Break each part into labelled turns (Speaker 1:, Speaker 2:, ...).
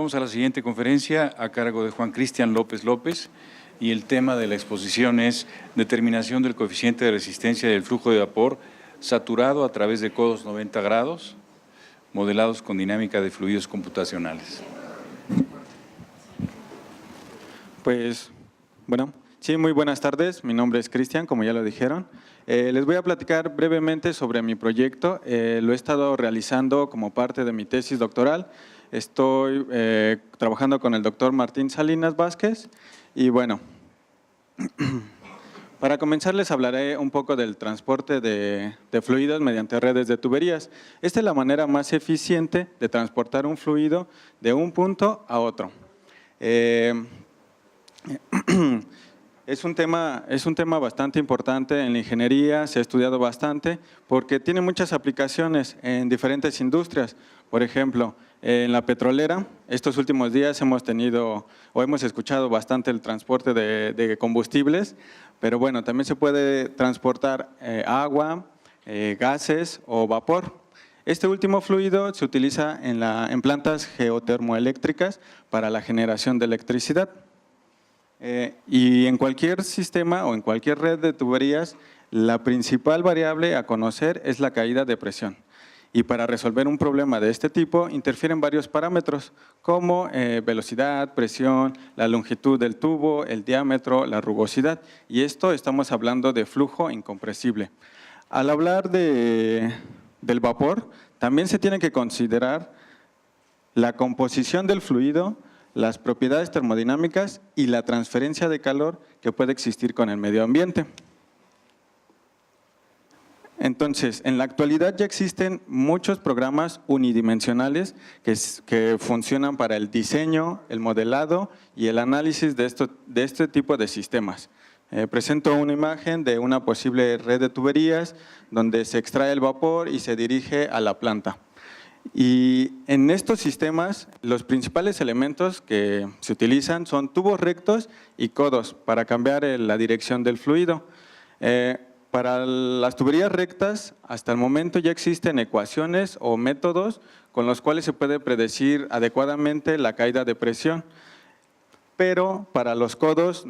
Speaker 1: Vamos a la siguiente conferencia a cargo de Juan Cristian López López y el tema de la exposición es determinación del coeficiente de resistencia del flujo de vapor saturado a través de codos 90 grados, modelados con dinámica de fluidos computacionales.
Speaker 2: Pues, bueno, sí, muy buenas tardes. Mi nombre es Cristian, como ya lo dijeron. Les voy a platicar brevemente sobre mi proyecto. Lo he estado realizando como parte de mi tesis doctoral. Estoy trabajando con el doctor Martín Salinas Vázquez y bueno, para comenzar les hablaré un poco del transporte de fluidos mediante redes de tuberías. Esta es la manera más eficiente de transportar un fluido de un punto a otro. Es un tema bastante importante en la ingeniería, se ha estudiado bastante porque tiene muchas aplicaciones en diferentes industrias. Por ejemplo, en la petrolera, estos últimos días hemos escuchado bastante el transporte de combustibles, pero bueno, también se puede transportar agua, gases o vapor. Este último fluido se utiliza en plantas geotermoeléctricas para la generación de electricidad. Y en cualquier sistema o en cualquier red de tuberías, la principal variable a conocer es la caída de presión. Y para resolver un problema de este tipo, interfieren varios parámetros como velocidad, presión, la longitud del tubo, el diámetro, la rugosidad. Y esto estamos hablando de flujo incompresible. Al hablar del vapor, también se tiene que considerar la composición del fluido, las propiedades termodinámicas y la transferencia de calor que puede existir con el medio ambiente. Entonces, en la actualidad ya existen muchos programas unidimensionales que funcionan para el diseño, el modelado y el análisis de este tipo de sistemas. Presento una imagen de una posible red de tuberías donde se extrae el vapor y se dirige a la planta. Y en estos sistemas, los principales elementos que se utilizan son tubos rectos y codos para cambiar la dirección del fluido. Para las tuberías rectas, hasta el momento ya existen ecuaciones o métodos con los cuales se puede predecir adecuadamente la caída de presión. Pero para los codos,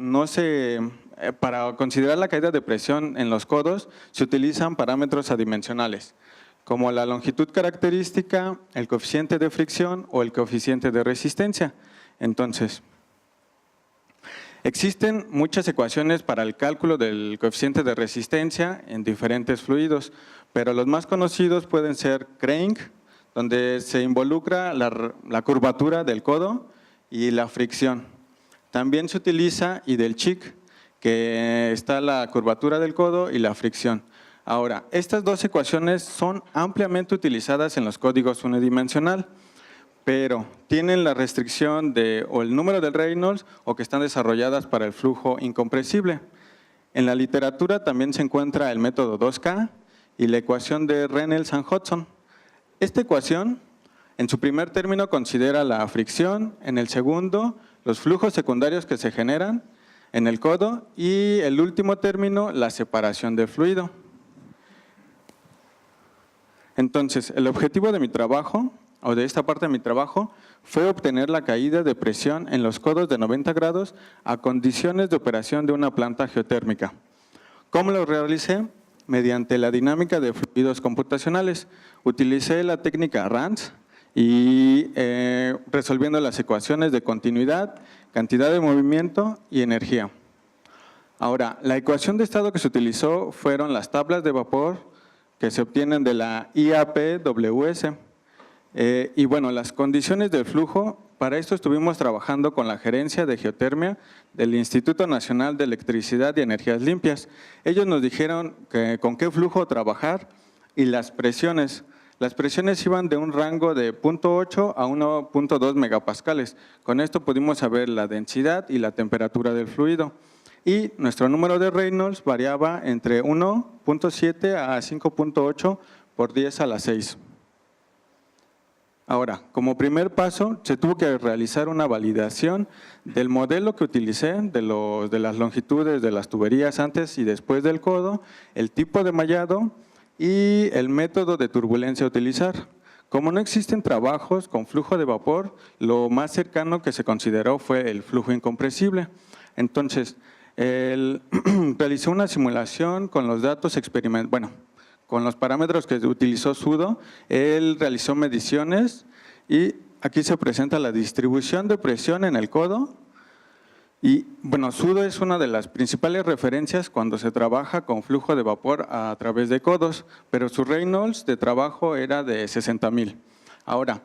Speaker 2: para considerar la caída de presión en los codos, se utilizan parámetros adimensionales, como la longitud característica, el coeficiente de fricción o el coeficiente de resistencia. Entonces, existen muchas ecuaciones para el cálculo del coeficiente de resistencia en diferentes fluidos, pero los más conocidos pueden ser Crank, donde se involucra la curvatura del codo y la fricción. También se utiliza Idelchik, que está la curvatura del codo y la fricción. Ahora, estas dos ecuaciones son ampliamente utilizadas en los códigos unidimensional, pero tienen la restricción o el número de Reynolds o que están desarrolladas para el flujo incompresible. En la literatura también se encuentra el método 2K y la ecuación de Reynolds-Hudson. Esta ecuación, en su primer término, considera la fricción, en el segundo, los flujos secundarios que se generan en el codo y el último término, la separación del fluido. Entonces, el objetivo de mi trabajo, o de esta parte de mi trabajo, fue obtener la caída de presión en los codos de 90 grados a condiciones de operación de una planta geotérmica. ¿Cómo lo realicé? Mediante la dinámica de fluidos computacionales. Utilicé la técnica RANS y resolviendo las ecuaciones de continuidad, cantidad de movimiento y energía. Ahora, la ecuación de estado que se utilizó fueron las tablas de vapor que se obtienen de la IAPWS. Y bueno, las condiciones del flujo, para esto estuvimos trabajando con la Gerencia de Geotermia del Instituto Nacional de Electricidad y Energías Limpias. Ellos nos dijeron con qué flujo trabajar y las presiones. Las presiones iban de un rango de 0.8 a 1.2 megapascales. Con esto pudimos saber la densidad y la temperatura del fluido. Y nuestro número de Reynolds variaba entre 1.7 a 5.8 por 10 a la 6. Ahora, como primer paso, se tuvo que realizar una validación del modelo que utilicé, de las longitudes de las tuberías antes y después del codo, el tipo de mallado y el método de turbulencia a utilizar. Como no existen trabajos con flujo de vapor, lo más cercano que se consideró fue el flujo incompresible. Entonces, él realizó una simulación con los datos con los parámetros que utilizó Sudo. Él realizó mediciones y aquí se presenta la distribución de presión en el codo. Y bueno, Sudo es una de las principales referencias cuando se trabaja con flujo de vapor a través de codos, pero su Reynolds de trabajo era de 60,000. Ahora,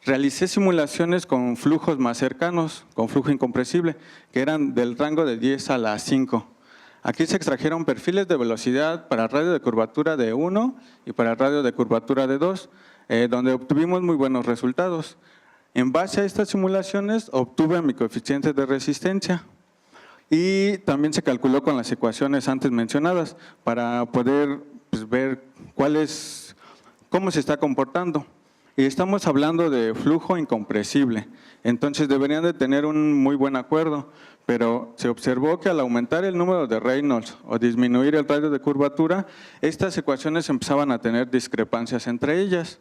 Speaker 2: realicé simulaciones con flujos más cercanos, con flujo incompresible, que eran del rango de 10 a la 5. Aquí se extrajeron perfiles de velocidad para radio de curvatura de 1 y para radio de curvatura de 2, donde obtuvimos muy buenos resultados. En base a estas simulaciones obtuve mi coeficiente de resistencia y también se calculó con las ecuaciones antes mencionadas para poder ver cómo se está comportando. Y estamos hablando de flujo incompresible, entonces deberían de tener un muy buen acuerdo, pero se observó que al aumentar el número de Reynolds o disminuir el radio de curvatura, estas ecuaciones empezaban a tener discrepancias entre ellas,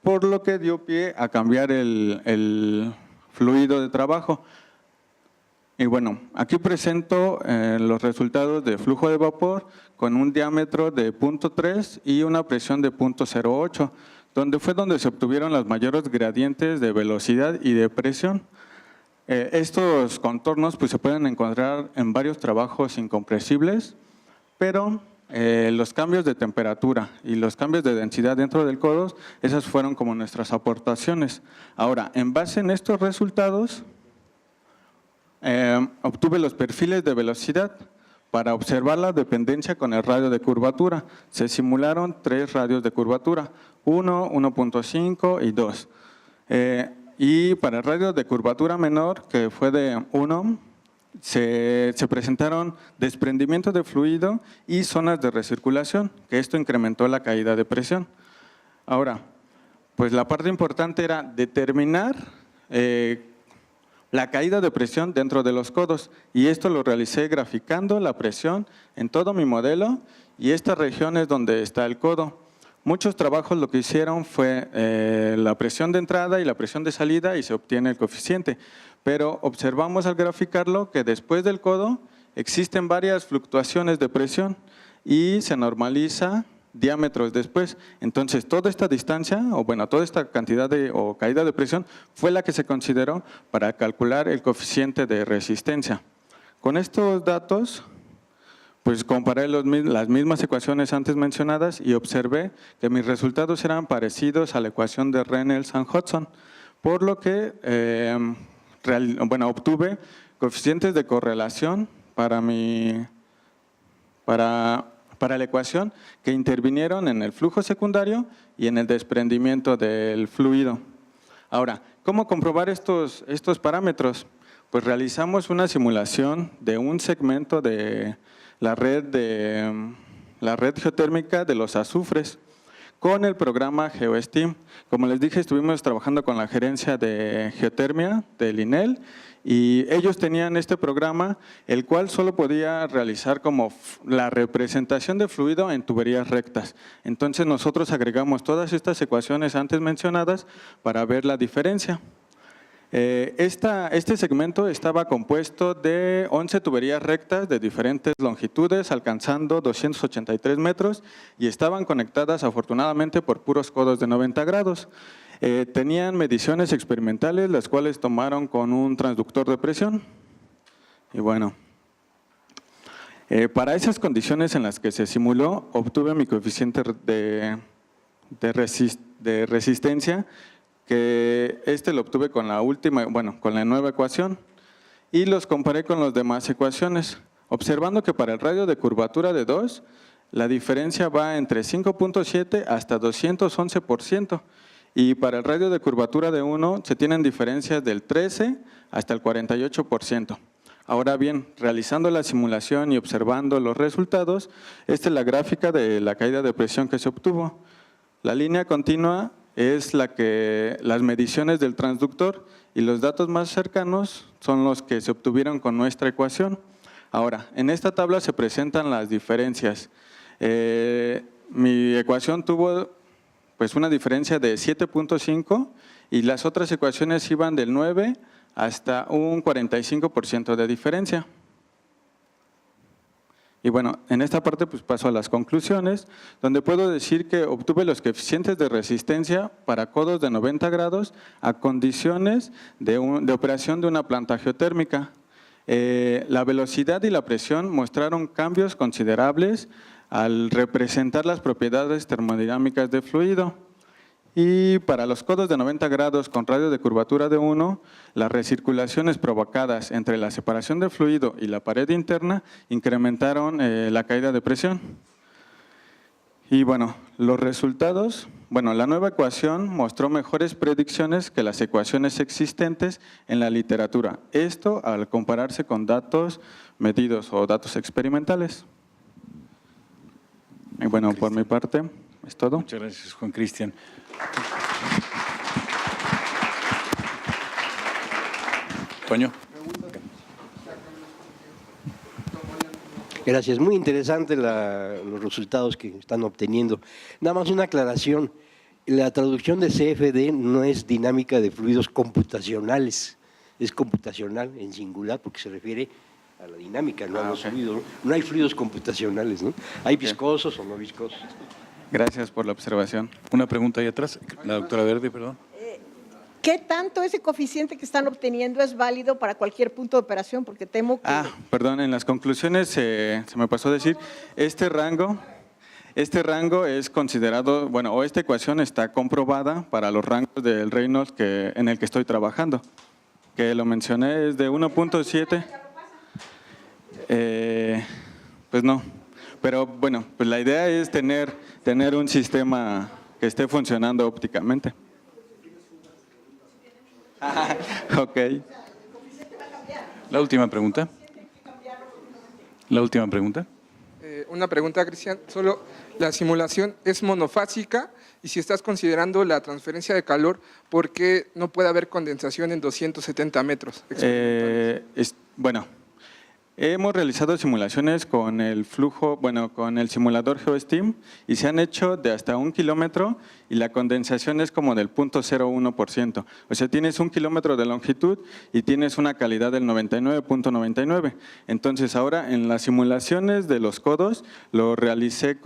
Speaker 2: por lo que dio pie a cambiar el fluido de trabajo. Y bueno, aquí presento los resultados de flujo de vapor con un diámetro de 0.3 y una presión de 0.08, donde se obtuvieron los mayores gradientes de velocidad y de presión. Estos contornos pues, se pueden encontrar en varios trabajos incompresibles, pero los cambios de temperatura y los cambios de densidad dentro del codo, esas fueron como nuestras aportaciones. Ahora, en base en estos resultados, obtuve los perfiles de velocidad para observar la dependencia con el radio de curvatura. Se simularon 3 radios de curvatura, 1, 1.5 y 2. Y para el radio de curvatura menor, que fue de 1, se presentaron desprendimiento de fluido y zonas de recirculación, que esto incrementó la caída de presión. Ahora, pues la parte importante era determinar la caída de presión dentro de los codos, y esto lo realicé graficando la presión en todo mi modelo, y esta región es donde está el codo. Muchos trabajos lo que hicieron fue la presión de entrada y la presión de salida y se obtiene el coeficiente. Pero observamos al graficarlo que después del codo existen varias fluctuaciones de presión y se normaliza diámetros después. Entonces toda esta distancia, toda esta cantidad o caída de presión fue la que se consideró para calcular el coeficiente de resistencia. Con estos datos, pues comparé las mismas ecuaciones antes mencionadas y observé que mis resultados eran parecidos a la ecuación de Reynolds-Hudson, por lo que obtuve coeficientes de correlación para la ecuación que intervinieron en el flujo secundario y en el desprendimiento del fluido. Ahora, ¿cómo comprobar estos parámetros? Pues realizamos una simulación de un segmento de la red geotérmica de los azufres con el programa GeoSteam. Como les dije, estuvimos trabajando con la gerencia de geotermia del INEL y ellos tenían este programa, el cual solo podía realizar como la representación de fluido en tuberías rectas. Entonces nosotros agregamos todas estas ecuaciones antes mencionadas para ver la diferencia. Este segmento estaba compuesto de 11 tuberías rectas de diferentes longitudes, alcanzando 283 metros y estaban conectadas afortunadamente por puros codos de 90 grados. Tenían mediciones experimentales, las cuales tomaron con un transductor de presión. Y bueno, para esas condiciones en las que se simuló, obtuve mi coeficiente de resistencia, que lo obtuve con con la nueva ecuación, y los comparé con las demás ecuaciones, observando que para el radio de curvatura de 2, la diferencia va entre 5.7 hasta 211%, y para el radio de curvatura de 1 se tienen diferencias del 13 hasta el 48%. Ahora bien, realizando la simulación y observando los resultados, esta es la gráfica de la caída de presión que se obtuvo. La línea continua es las mediciones del transductor y los datos más cercanos son los que se obtuvieron con nuestra ecuación. Ahora, en esta tabla se presentan las diferencias. Mi ecuación tuvo pues una diferencia de 7.5 y las otras ecuaciones iban del 9 hasta un 45% de diferencia. Y bueno, en esta parte pues paso a las conclusiones, donde puedo decir que obtuve los coeficientes de resistencia para codos de 90 grados a condiciones de operación de una planta geotérmica. La velocidad y la presión mostraron cambios considerables al representar las propiedades termodinámicas del fluido. Y para los codos de 90 grados con radio de curvatura de 1, las recirculaciones provocadas entre la separación del fluido y la pared interna incrementaron la caída de presión. Y bueno, los resultados, la nueva ecuación mostró mejores predicciones que las ecuaciones existentes en la literatura. Esto al compararse con datos medidos o datos experimentales. Y bueno, por mi parte, es todo.
Speaker 1: Muchas gracias, Juan Cristian. Toño.
Speaker 3: Gracias, muy interesante los resultados que están obteniendo. Nada más una aclaración, la traducción de CFD no es dinámica de fluidos computacionales, es computacional en singular porque se refiere a la dinámica, no a los fluidos. No hay fluidos computacionales, ¿no? Hay viscosos o no viscosos.
Speaker 2: Gracias por la observación.
Speaker 1: Una pregunta ahí atrás, la doctora Verde, perdón.
Speaker 4: ¿Qué tanto ese coeficiente que están obteniendo es válido para cualquier punto de operación? Porque temo que…
Speaker 2: Perdón, en las conclusiones se me pasó a decir, este rango es considerado, o esta ecuación está comprobada para los rangos del Reynolds en el que estoy trabajando, que lo mencioné, es de 1.7. Pues no, pero bueno, pues la idea es tener un sistema que esté funcionando ópticamente. Ok.
Speaker 1: La última pregunta.
Speaker 5: Una pregunta, Cristian. Solo la simulación es monofásica y si estás considerando la transferencia de calor, ¿por qué no puede haber condensación en 270 metros?
Speaker 2: Hemos realizado simulaciones con el flujo, con el simulador GeoSteam y se han hecho de hasta 1 kilómetro y la condensación es como del 0.01%. O sea, tienes 1 kilómetro de longitud y tienes una calidad del 99.99. Entonces ahora en las simulaciones de los codos lo realicé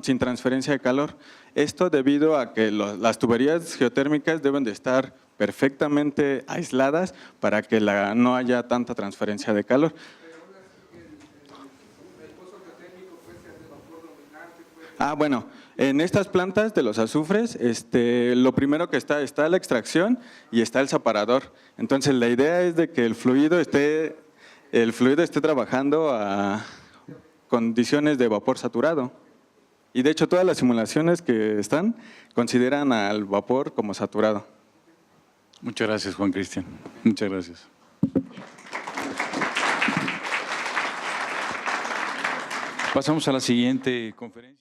Speaker 2: sin transferencia de calor. Esto debido a que las tuberías geotérmicas deben de estar perfectamente aisladas para que no haya tanta transferencia de calor. En estas plantas de los azufres, lo primero que está la extracción y está el separador. Entonces la idea es de que el fluido esté trabajando a condiciones de vapor saturado. Y de hecho todas las simulaciones que están consideran al vapor como saturado.
Speaker 1: Muchas gracias, Juan Cristian. Muchas gracias. Pasamos a la siguiente conferencia.